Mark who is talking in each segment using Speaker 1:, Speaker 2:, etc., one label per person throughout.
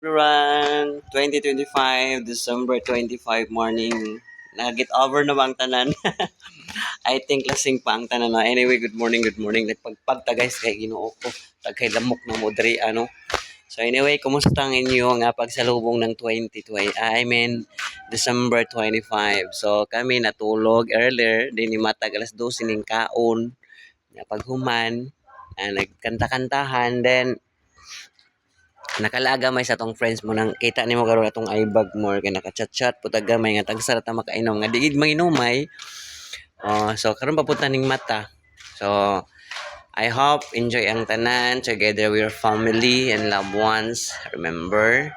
Speaker 1: Everyone, 2025, December 25 morning. Nagit over na ba ang tanan? I think lasing pa ang tanan. Anyway, good morning, good morning. Nagpagpagta guys kay Ginoo ko. Tagkay lamok na mo diri ano. So anyway, kumusta ang inyo nga pagsalubong ng 2020? December 25. So kami natulog earlier, din ni matag alas 12 ning kaon. Paghuman, nagkanta-kantahan, then nakalaga may sa tong friends mo nang kita nimo karon atong ibag more kay naka-chat-chat putag gamay nga tagsara ta makainom nga diig manginumay. So karon papunta ning mata. So I hope enjoy ang tanan together with your family and loved ones. Remember,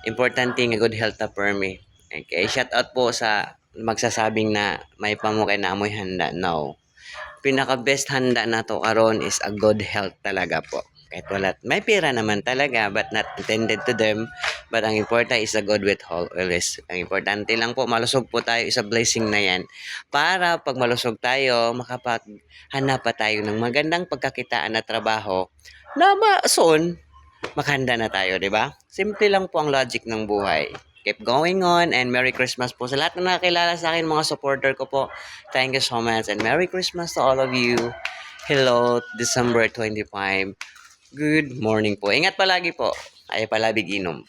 Speaker 1: importante nga good health ta permi. Okay, shout out po sa magsasabing na may pamukay na amoy handa now. Pinaka best handa nato karon is a good health talaga po. Kahit wala, may pera naman talaga but not intended to them. But ang important is a good with always. Ang importante lang po, malusog po tayo, is a blessing na yan. Para pag malusog tayo, makapaghanap pa tayo ng magandang pagkakitaan na trabaho na soon, maghanda na tayo, di ba? Simple lang po ang logic ng buhay. Keep going on and Merry Christmas po sa lahat na nakakilala sa akin, mga supporter ko po. Thank you so much and Merry Christmas to all of you. Hello, December 25. Good morning po. Ingat palagi po. Ay palabig inom.